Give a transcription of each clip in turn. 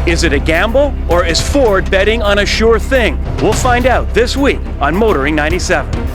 Is it a gamble, or is Ford betting on a sure thing? We'll find out this week on Motoring 97.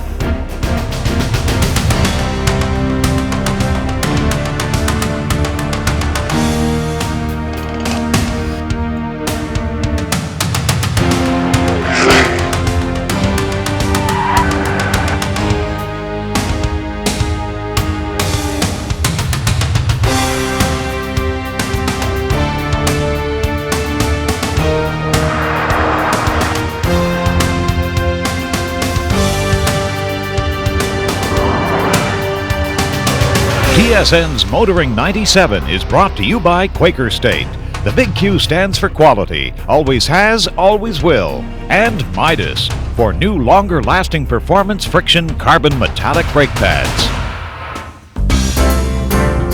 TSN's Motoring 97 is brought to you by Quaker State. The big Q stands for quality, always has, always will. And Midas, for new longer-lasting performance friction carbon metallic brake pads.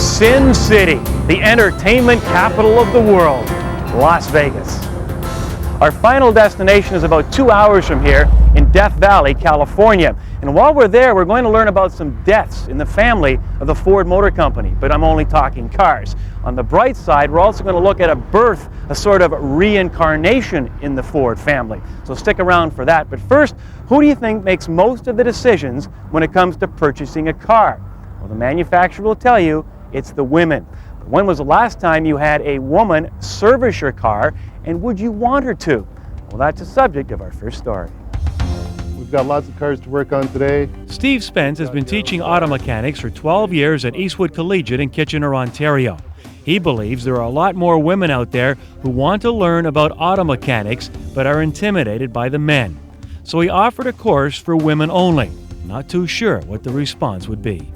Sin City, the entertainment capital of the world, Las Vegas. Our final destination is about 2 hours from here in Death Valley, California. And while we're there, we're going to learn about some deaths in the family of the Ford Motor Company, but I'm only talking cars. On the bright side, we're also going to look at a birth, a sort of reincarnation in the Ford family. So stick around for that. But first, who do you think makes most of the decisions when it comes to purchasing a car? Well, the manufacturer will tell you it's the women. But when was the last time you had a woman service your car, and would you want her to? Well, that's the subject of our first story. We've got lots of cars to work on today. Steve Spence has been teaching auto mechanics for 12 years at Eastwood Collegiate in Kitchener, Ontario. He believes there are a lot more women out there who want to learn about auto mechanics but are intimidated by the men. So he offered a course for women only. Not too sure what the response would be.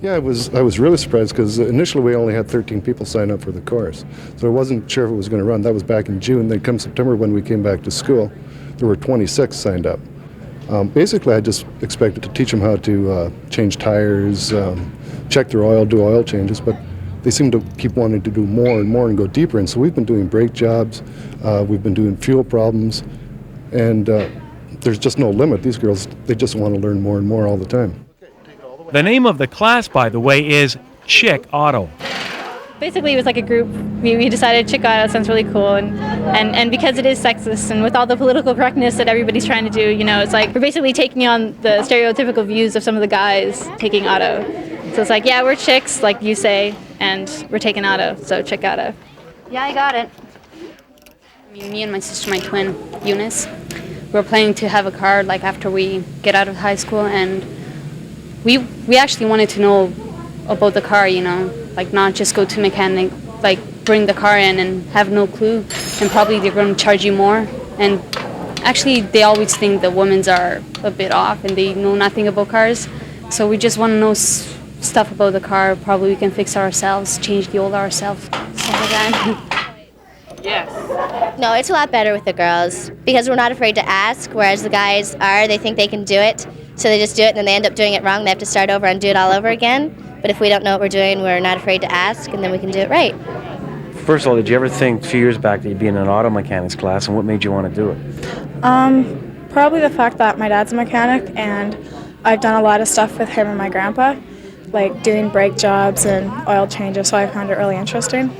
Yeah, I was really surprised because initially we only had 13 people sign up for the course. So I wasn't sure if it was going to run. That was back in June. Then come September when we came back to school, there were 26 signed up. Basically, I just expected to teach them how to change tires, check their oil, do oil changes, but they seem to keep wanting to do more and more and go deeper. And so we've been doing brake jobs, we've been doing fuel problems, and there's just no limit. These girls, they just want to learn more and more all the time. The name of the class, by the way, is Chick Auto. Basically, it was like a group. We decided Chick Auto sounds really cool, and because it is sexist, and with all the political correctness that everybody's trying to do, you know, it's like we're basically taking on the stereotypical views of some of the guys taking auto. So it's like, yeah, we're chicks, like you say, and we're taking auto, so Chick Auto. Yeah, I got it. Me and my sister, my twin, Eunice, we're planning to have a car like after we get out of high school, and we actually wanted to know about the car, you know, like not just go to mechanic, like bring the car in and have no clue, and probably they're going to charge you more. And actually they always think the women's are a bit off and they know nothing about cars, so we just want to know stuff about the car. Probably we can fix it ourselves, change the oil ourselves, stuff like that. Yes. No, it's a lot better with the girls because we're not afraid to ask, whereas the guys are, they think they can do it, so they just do it and then they end up doing it wrong. They have to start over and do it all over again. But if we don't know what we're doing, we're not afraid to ask, and then we can do it right. First of all, did you ever think a few years back that you'd be in an auto mechanics class, and what made you want to do it? Probably the fact that my dad's a mechanic, and I've done a lot of stuff with him and my grandpa, like doing brake jobs and oil changes, so I found it really interesting.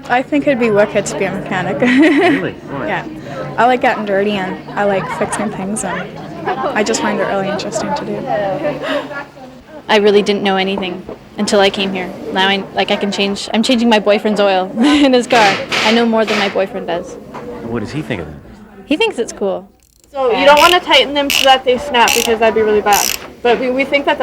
I think it'd be wicked to be a mechanic. Really? Why? Yeah. I like getting dirty, and I like fixing things, and I just find it really interesting to do. I really didn't know anything until I came here. Now I can change. I'm changing my boyfriend's oil in his car. I know more than my boyfriend does. What does he think of that? He thinks it's cool. So you don't want to tighten them so that they snap, because that'd be really bad. But we think that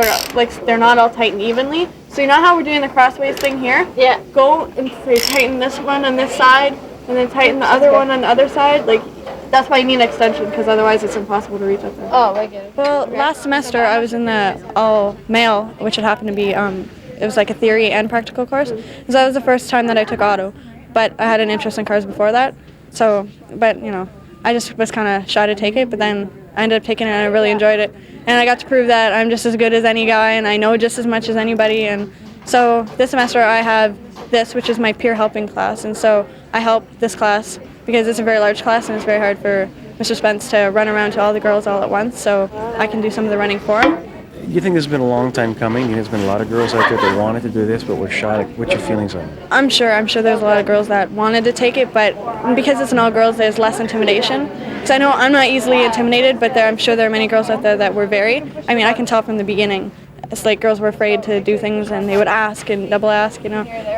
they're not all tightened evenly. So you know how we're doing the crossways thing here? Yeah. Go and say tighten this one on this side, and then tighten the other one on the other side. Like, that's why you need an extension, because otherwise it's impossible to reach up there. Oh, I get it. Well, last semester I was in the all-male, which had happened to be, it was like a theory and practical course. So that was the first time that I took auto. But I had an interest in cars before that. So, but, you know, I just was kind of shy to take it, but then I ended up taking it and I really enjoyed it. And I got to prove that I'm just as good as any guy and I know just as much as anybody. And so this semester I have this, which is my peer helping class. And so I help this class because it's a very large class and it's very hard for Mr. Spence to run around to all the girls all at once. So I can do some of the running for him. You think this has been a long time coming? You think there's been a lot of girls out there that wanted to do this but were shy? What's your feelings on it? I'm sure there's a lot of girls that wanted to take it, but because it's an all-girls, there's less intimidation. Because I know I'm not easily intimidated, but I'm sure there are many girls out there that were very. I mean, I can tell from the beginning. It's like girls were afraid to do things, and they would ask and double ask,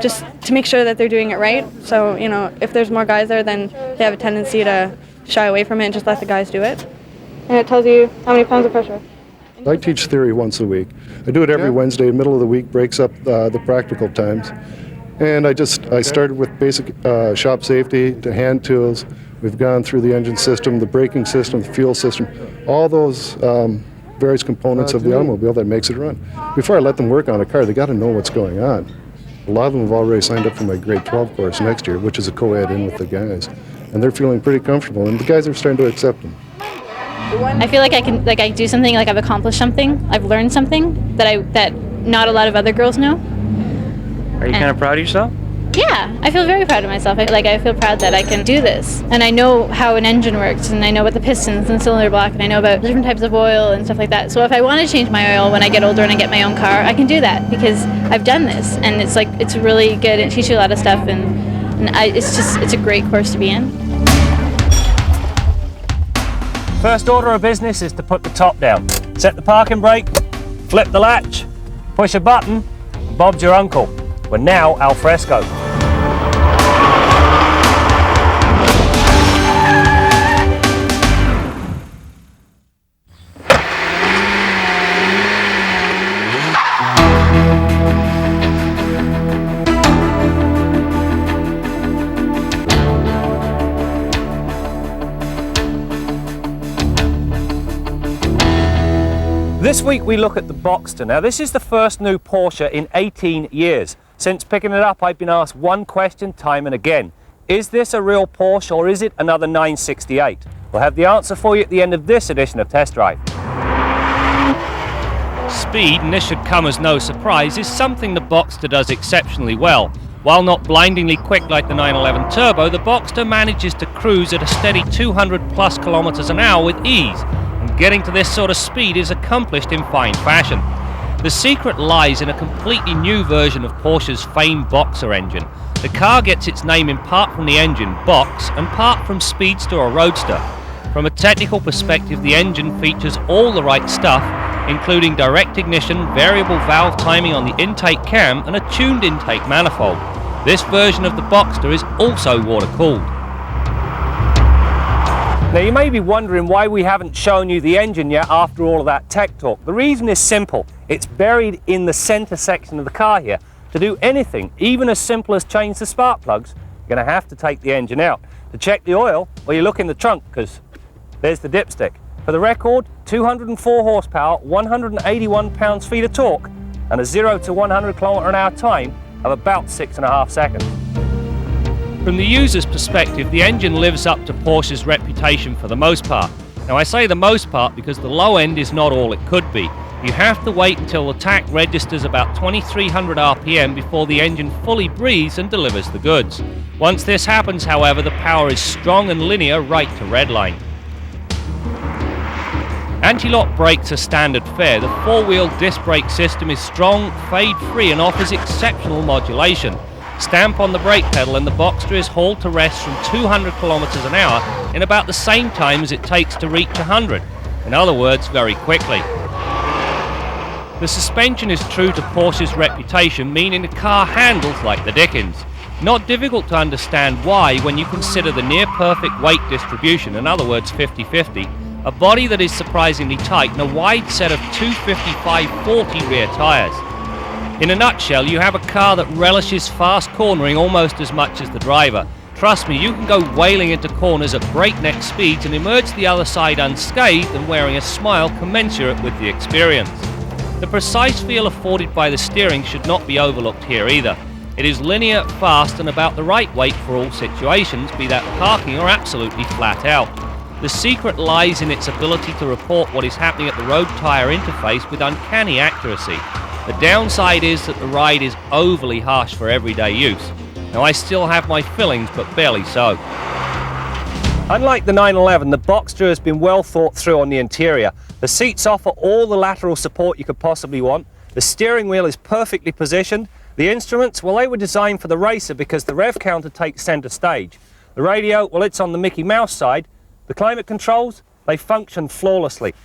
just to make sure that they're doing it right. So, if there's more guys there, then they have a tendency to shy away from it and just let the guys do it. And it tells you how many pounds of pressure. I teach theory once a week. I do it every Wednesday, middle of the week, breaks up the practical times. And I started with basic shop safety to hand tools. We've gone through the engine system, the braking system, the fuel system, all those various components of the automobile that makes it run. Before I let them work on a car, they got to know what's going on. A lot of them have already signed up for my grade 12 course next year, which is a co-ed in with the guys. And they're feeling pretty comfortable, and the guys are starting to accept them. I feel like I do something, like I've accomplished something, I've learned something that not a lot of other girls know. Are you kind of proud of yourself? Yeah, I feel very proud of myself. I feel proud that I can do this. And I know how an engine works, and I know about the pistons and cylinder block, and I know about different types of oil and stuff like that. So if I want to change my oil when I get older and I get my own car, I can do that because I've done this. And it's really good. It teaches you a lot of stuff, and it's a great course to be in. First order of business is to put the top down. Set the parking brake, flip the latch, push a button, Bob's your uncle. We're now al fresco. This week we look at the Boxster. Now this is the first new Porsche in 18 years. Since picking it up, I've been asked one question time and again. Is this a real Porsche or is it another 968? We'll have the answer for you at the end of this edition of Test Drive. Speed, and this should come as no surprise, is something the Boxster does exceptionally well. While not blindingly quick like the 911 Turbo, the Boxster manages to cruise at a steady 200 plus kilometers an hour with ease. And getting to this sort of speed is accomplished in fine fashion. The secret lies in a completely new version of Porsche's famed Boxer engine. The car gets its name in part from the engine, box, and part from Speedster or Roadster. From a technical perspective, the engine features all the right stuff, including direct ignition, variable valve timing on the intake cam, and a tuned intake manifold. This version of the Boxster is also water-cooled. Now you may be wondering why we haven't shown you the engine yet after all of that tech talk. The reason is simple. It's buried in the center section of the car here. To do anything, even as simple as change the spark plugs, you're going to have to take the engine out. To check the oil, well, you look in the trunk because there's the dipstick. For the record, 204 horsepower, 181 pounds-feet of torque, and a 0 to 100 km/h time of about 6.5 seconds. From the user's perspective, the engine lives up to Porsche's reputation for the most part. Now I say the most part because the low end is not all it could be. You have to wait until the tach registers about 2300 RPM before the engine fully breathes and delivers the goods. Once this happens, however, the power is strong and linear right to redline. Anti-lock brakes are standard fare. The four-wheel disc brake system is strong, fade-free and offers exceptional modulation. Stamp on the brake pedal and the Boxster is hauled to rest from 200 kilometers an hour in about the same time as it takes to reach 100. In other words, very quickly. The suspension is true to Porsche's reputation, meaning the car handles like the dickens. Not difficult to understand why when you consider the near-perfect weight distribution, in other words 50-50, a body that is surprisingly tight and a wide set of 255/40 rear tyres. In a nutshell, you have a car that relishes fast cornering almost as much as the driver. Trust me, you can go wailing into corners at breakneck speeds and emerge the other side unscathed and wearing a smile commensurate with the experience. The precise feel afforded by the steering should not be overlooked here either. It is linear, fast and about the right weight for all situations, be that parking or absolutely flat out. The secret lies in its ability to report what is happening at the road tyre interface with uncanny accuracy. The downside is that the ride is overly harsh for everyday use. Now I still have my fillings, but barely so. Unlike the 911, the Boxster has been well thought through on the interior. The seats offer all the lateral support you could possibly want. The steering wheel is perfectly positioned. The instruments, well, they were designed for the racer because the rev counter takes center stage. The radio, well, it's on the Mickey Mouse side. The climate controls, they function flawlessly.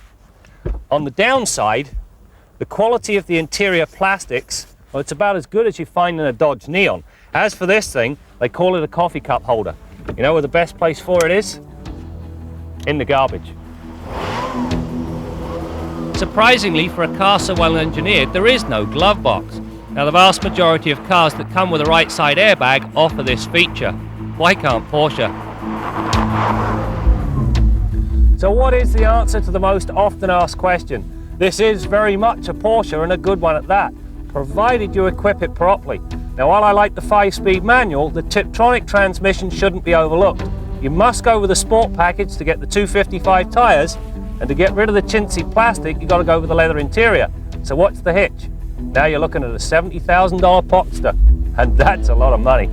On the downside, the quality of the interior plastics, well, it's about as good as you find in a Dodge Neon. As for this thing, they call it a coffee cup holder. You know where the best place for it is? In the garbage. Surprisingly, for a car so well engineered, there is no glove box. Now, the vast majority of cars that come with a right side airbag offer this feature. Why can't Porsche? So what is the answer to the most often asked question? This is very much a Porsche, and a good one at that, provided you equip it properly. Now, while I like the 5-speed manual, the Tiptronic transmission shouldn't be overlooked. You must go with the sport package to get the 255 tyres, and to get rid of the chintzy plastic, you've got to go with the leather interior. So what's the hitch? Now you're looking at a $70,000 Boxster, and that's a lot of money.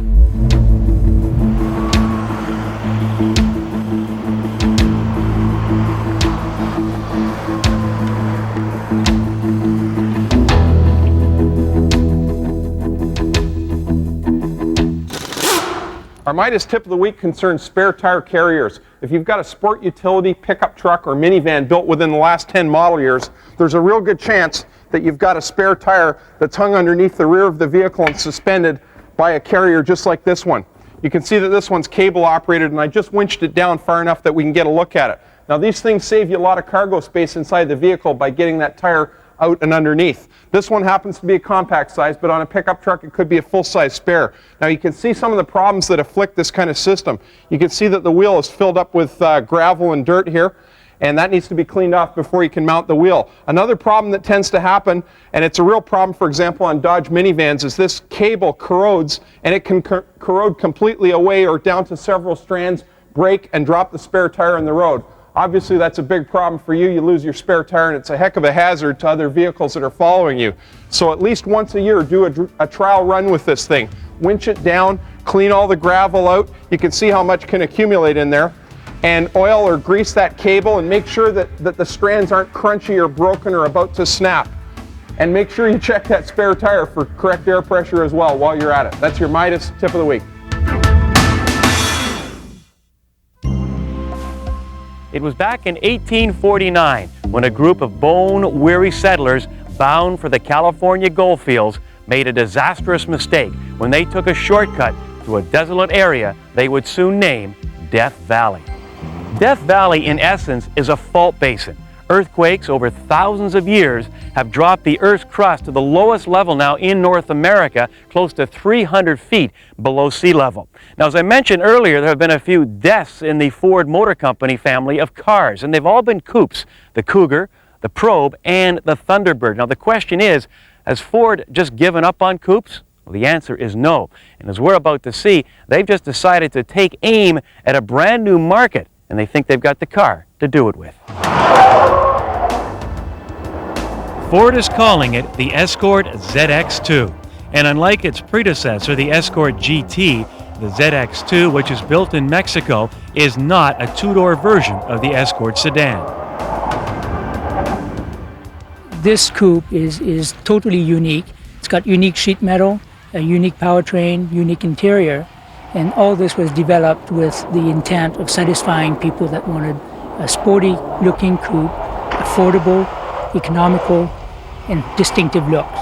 Our Midas tip of the week concerns spare tire carriers. If you've got a sport utility, pickup truck, or minivan built within the last 10 model years, there's a real good chance that you've got a spare tire that's hung underneath the rear of the vehicle and suspended by a carrier just like this one. You can see that this one's cable operated, and I just winched it down far enough that we can get a look at it. Now, these things save you a lot of cargo space inside the vehicle by getting that tire out and underneath. This one happens to be a compact size, but on a pickup truck it could be a full-size spare. Now, you can see some of the problems that afflict this kind of system. You can see that the wheel is filled up with gravel and dirt here, and that needs to be cleaned off before you can mount the wheel. Another problem that tends to happen, and it's a real problem, for example, on Dodge minivans, is this cable corrodes, and it can corrode completely away or down to several strands, break, and drop the spare tire in the road. Obviously, that's a big problem for you. You lose your spare tire, and it's a heck of a hazard to other vehicles that are following you. So at least once a year, do a trial run with this thing. Winch it down, clean all the gravel out. You can see how much can accumulate in there. And oil or grease that cable, and make sure that the strands aren't crunchy or broken or about to snap. And make sure you check that spare tire for correct air pressure as well while you're at it. That's your Midas tip of the week. It was back in 1849 when a group of bone-weary settlers bound for the California goldfields made a disastrous mistake when they took a shortcut through a desolate area they would soon name Death Valley. Death Valley, in essence, is a fault basin. Earthquakes over thousands of years have dropped the Earth's crust to the lowest level now in North America, close to 300 feet below sea level. Now, as I mentioned earlier, there have been a few deaths in the Ford Motor Company family of cars, and they've all been coupes: the Cougar, the Probe, and the Thunderbird. Now, the question is, has Ford just given up on coupes? Well, the answer is no. And as we're about to see, they've just decided to take aim at a brand new market, and they think they've got the car to do it with. Ford is calling it the Escort ZX2. And unlike its predecessor, the Escort GT, the ZX2, which is built in Mexico, is not a two-door version of the Escort sedan. This coupe is totally unique. It's got unique sheet metal, a unique powertrain, unique interior, and all this was developed with the intent of satisfying people that wanted a sporty-looking coupe, affordable, economical, and distinctive looks.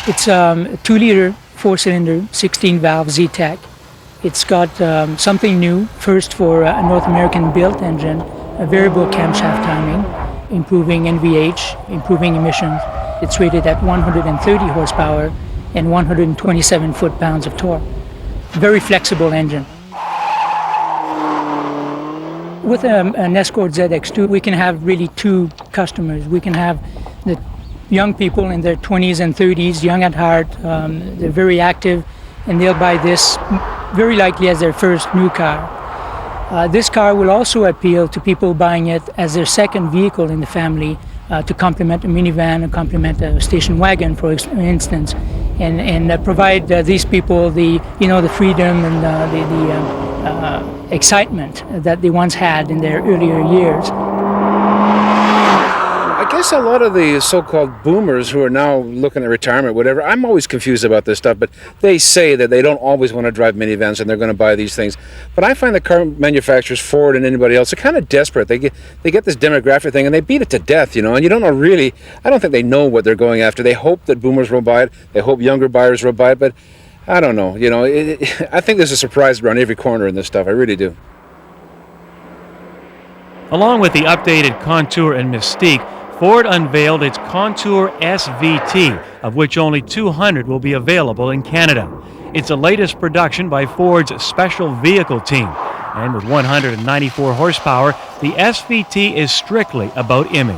It's a 2-liter, 4-cylinder, 16-valve Z-Tech. It's got something new, first for a North American built engine, a variable camshaft timing, improving NVH, improving emissions. It's rated at 130 horsepower and 127 foot-pounds of torque. Very flexible engine. With an Escort ZX2, we can have really two customers. We can have the young people in their 20s and 30s, young at heart, they're very active, and they'll buy this very likely as their first new car. This car will also appeal to people buying it as their second vehicle in the family, to complement a minivan and complement a station wagon, for instance, and provide these people the freedom and excitement that they once had in their earlier years. I guess a lot of the so-called boomers who are now looking at retirement, whatever, I'm always confused about this stuff, but they say that they don't always want to drive minivans and they're going to buy these things. But I find the car manufacturers, Ford and anybody else, are kind of desperate. They get this demographic thing and they beat it to death, you know, and you don't know really, I don't think they know what they're going after. They hope that boomers will buy it, they hope younger buyers will buy it, but I don't know, you know, I think there's a surprise around every corner in this stuff, I really do. Along with the updated Contour and Mystique, Ford unveiled its Contour SVT, of which only 200 will be available in Canada. It's the latest production by Ford's special vehicle team. And with 194 horsepower, the SVT is strictly about image.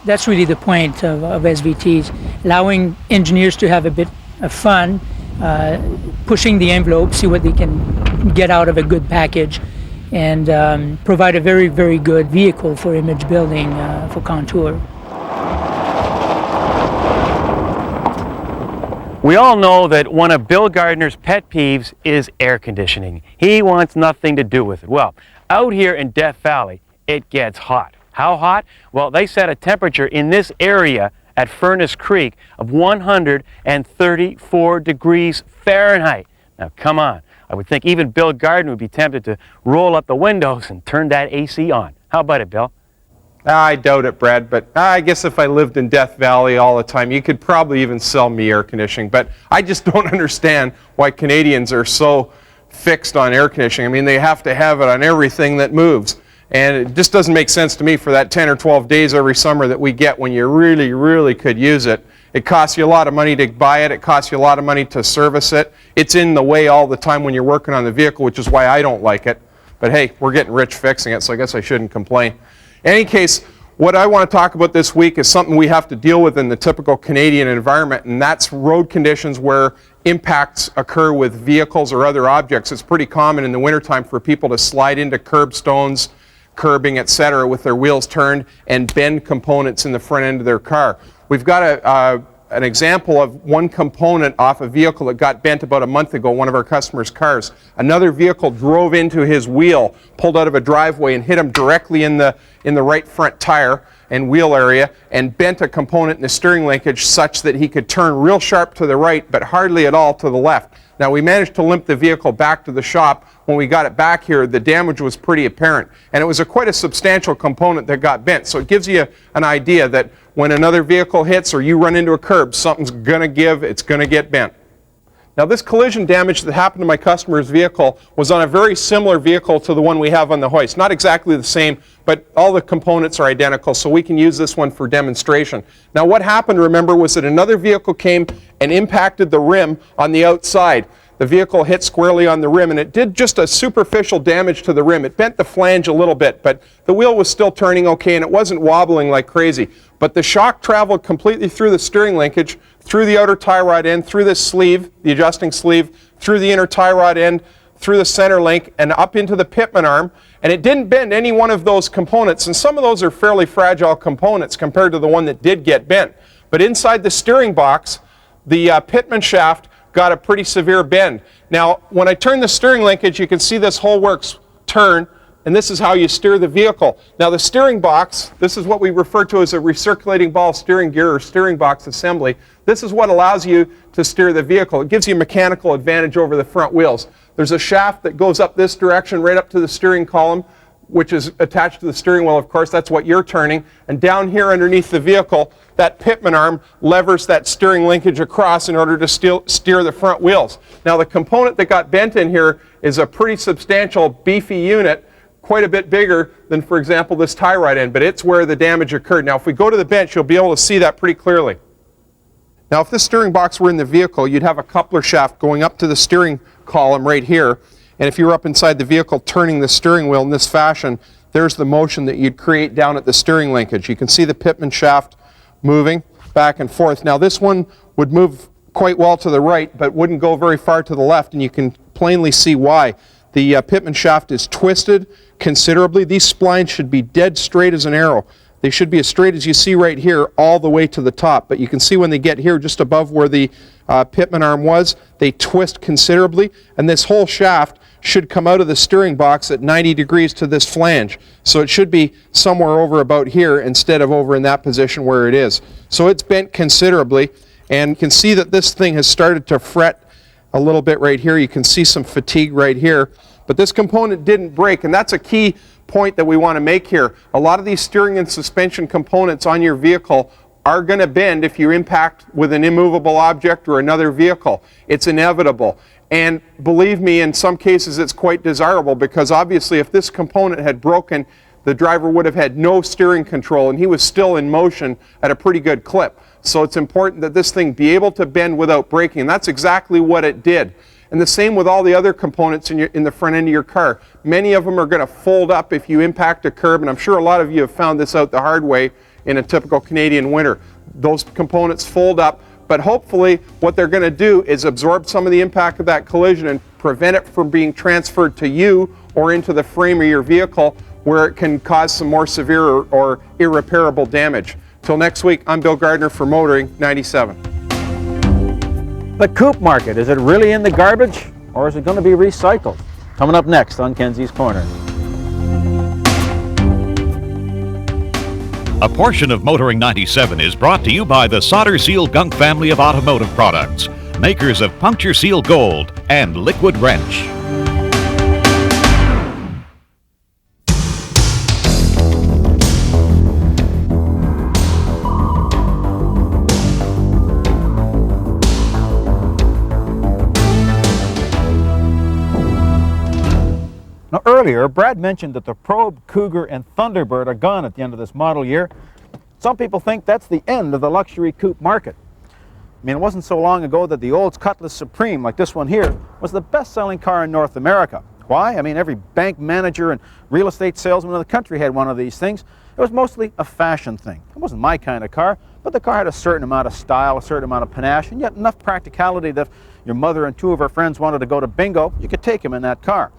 That's really the point of SVTs, allowing engineers to have a bit of fun, pushing the envelope, see what they can get out of a good package, and provide a very, very good vehicle for image building for Contour. We all know that one of Bill Gardner's pet peeves is air conditioning. He wants nothing to do with it. Well, out here in Death Valley, it gets hot. How hot? Well, they set a temperature in this area at Furnace Creek of 134 degrees Fahrenheit. Now, come on. I would think even Bill Gardner would be tempted to roll up the windows and turn that AC on. How about it, Bill? I doubt it, Brad, but I guess if I lived in Death Valley all the time, you could probably even sell me air conditioning. But I just don't understand why Canadians are so fixed on air conditioning. I mean, they have to have it on everything that moves. And it just doesn't make sense to me for that 10 or 12 days every summer that we get when you really, really could use it. It costs you a lot of money to buy it. It costs you a lot of money to service it. It's in the way all the time when you're working on the vehicle, which is why I don't like it. But hey, we're getting rich fixing it, so I guess I shouldn't complain. In any case, what I want to talk about this week is something we have to deal with in the typical Canadian environment, and that's road conditions where impacts occur with vehicles or other objects. It's pretty common in the wintertime for people to slide into curbstones, curbing, etc., with their wheels turned and bend components in the front end of their car. We've got an example of one component off a vehicle that got bent about a month ago, one of our customers' cars. Another vehicle drove into his wheel, pulled out of a driveway and hit him directly in the right front tire and wheel area and bent a component in the steering linkage such that he could turn real sharp to the right but hardly at all to the left. Now, we managed to limp the vehicle back to the shop. When we got it back here, the damage was pretty apparent, and it was quite a substantial component that got bent. So it gives you an idea that when another vehicle hits or you run into a curb, something's going to give, it's going to get bent. Now, this collision damage that happened to my customer's vehicle was on a very similar vehicle to the one we have on the hoist. Not exactly the same, but all the components are identical, so we can use this one for demonstration. Now, what happened, remember, was that another vehicle came and impacted the rim on the outside. The vehicle hit squarely on the rim, and it did just a superficial damage to the rim. It bent the flange a little bit, but the wheel was still turning okay, and it wasn't wobbling like crazy. But the shock traveled completely through the steering linkage, through the outer tie rod end, through this sleeve, the adjusting sleeve, through the inner tie rod end, through the center link, and up into the pitman arm. And it didn't bend any one of those components, and some of those are fairly fragile components compared to the one that did get bent. But inside the steering box, the pitman shaft got a pretty severe bend. Now, when I turn the steering linkage, you can see this whole works turn, and this is how you steer the vehicle. Now, the steering box, this is what we refer to as a recirculating ball steering gear or steering box assembly. This is what allows you to steer the vehicle. It gives you mechanical advantage over the front wheels. There's a shaft that goes up this direction right up to the steering column, which is attached to the steering wheel, of course. That's what you're turning. And down here underneath the vehicle, that pitman arm levers that steering linkage across in order to steer the front wheels. Now, the component that got bent in here is a pretty substantial, beefy unit, quite a bit bigger than, for example, this tie rod end, but it's where the damage occurred. Now, if we go to the bench, you'll be able to see that pretty clearly. Now, if this steering box were in the vehicle, you'd have a coupler shaft going up to the steering column right here. And if you were up inside the vehicle turning the steering wheel in this fashion, there's the motion that you'd create down at the steering linkage. You can see the pitman shaft moving back and forth. Now, this one would move quite well to the right, but wouldn't go very far to the left, and you can plainly see why. The pitman shaft is twisted considerably. These splines should be dead straight as an arrow. They should be as straight as you see right here all the way to the top, but you can see when they get here just above where the pitman arm was, they twist considerably, and this whole shaft should come out of the steering box at 90 degrees to this flange. So it should be somewhere over about here instead of over in that position where it is. So it's bent considerably, and you can see that this thing has started to fret a little bit right here. You can see some fatigue right here, but this component didn't break, and that's a key point that we want to make here. A lot of these steering and suspension components on your vehicle are going to bend if you impact with an immovable object or another vehicle. It's inevitable. And believe me, in some cases it's quite desirable, because obviously if this component had broken, the driver would have had no steering control, and he was still in motion at a pretty good clip. So it's important that this thing be able to bend without breaking, and that's exactly what it did. And the same with all the other components in the front end of your car. Many of them are going to fold up if you impact a curb, and I'm sure a lot of you have found this out the hard way in a typical Canadian winter. Those components fold up, but hopefully what they're going to do is absorb some of the impact of that collision and prevent it from being transferred to you or into the frame of your vehicle, where it can cause some more severe or irreparable damage. Till next week, I'm Bill Gardner for Motoring 97. The coupe market, is it really in the garbage, or is it going to be recycled? Coming up next on Kenzie's Corner. A portion of Motoring 97 is brought to you by the Solder Seal Gunk family of automotive products, makers of Puncture Seal Gold and Liquid Wrench. Now, earlier, Brad mentioned that the Probe, Cougar, and Thunderbird are gone at the end of this model year. Some people think that's the end of the luxury coupe market. I mean, it wasn't so long ago that the old Cutlass Supreme, like this one here, was the best-selling car in North America. Why? I mean, every bank manager and real estate salesman in the country had one of these things. It was mostly a fashion thing. It wasn't my kind of car, but the car had a certain amount of style, a certain amount of panache, and yet enough practicality that if your mother and two of her friends wanted to go to bingo, you could take them in that car.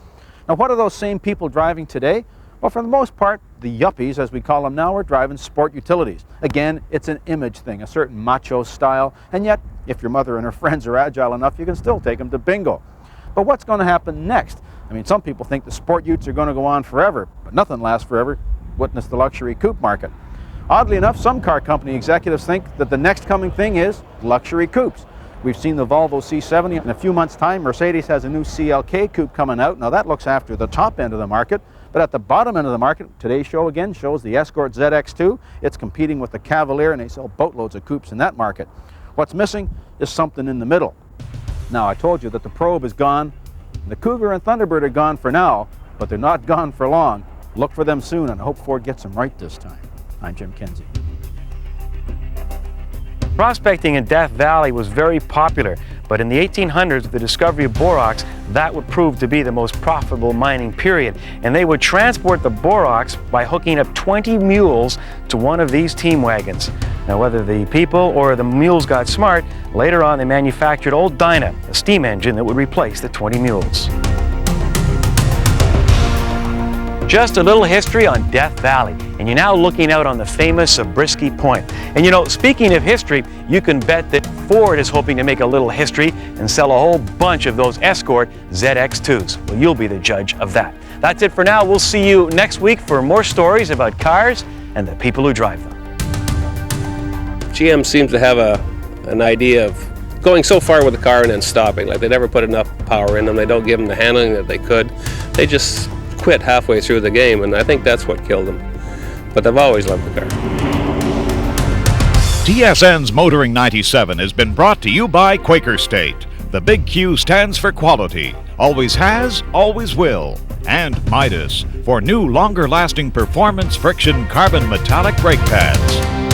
Now, what are those same people driving today? Well, for the most part, the yuppies, as we call them now, are driving sport utilities. Again, it's an image thing, a certain macho style, and yet, if your mother and her friends are agile enough, you can still take them to bingo. But what's going to happen next? I mean, some people think the sport utes are going to go on forever, but nothing lasts forever. Witness the luxury coupe market. Oddly enough, some car company executives think that the next coming thing is luxury coupes. We've seen the Volvo C70. In a few months' time, Mercedes has a new CLK coupe coming out. Now, that looks after the top end of the market, but at the bottom end of the market, today's show again shows the Escort ZX2. It's competing with the Cavalier, and they sell boatloads of coupes in that market. What's missing is something in the middle. Now, I told you that the Probe is gone. The Cougar and Thunderbird are gone for now, but they're not gone for long. Look for them soon, and I hope Ford gets them right this time. I'm Jim Kenzie. Prospecting in Death Valley was very popular, but in the 1800s, with the discovery of borax, that would prove to be the most profitable mining period. And they would transport the borax by hooking up 20 mules to one of these team wagons. Now, whether the people or the mules got smart, later on they manufactured Old Dyna, a steam engine that would replace the 20 mules. Just a little history on Death Valley, and you're now looking out on the famous Zabriskie Point. And you know, speaking of history, you can bet that Ford is hoping to make a little history and sell a whole bunch of those Escort ZX2s. Well, you'll be the judge of that. That's it for now. We'll see you next week for more stories about cars and the people who drive them. GM seems to have an idea of going so far with the car and then stopping. Like, they never put enough power in them. They don't give them the handling that they could. They just quit halfway through the game, and I think that's what killed them. But I've always loved the car. TSN's Motoring 97 has been brought to you by Quaker State. The big Q stands for quality, always has, always will. And Midas for new, longer-lasting performance friction carbon metallic brake pads.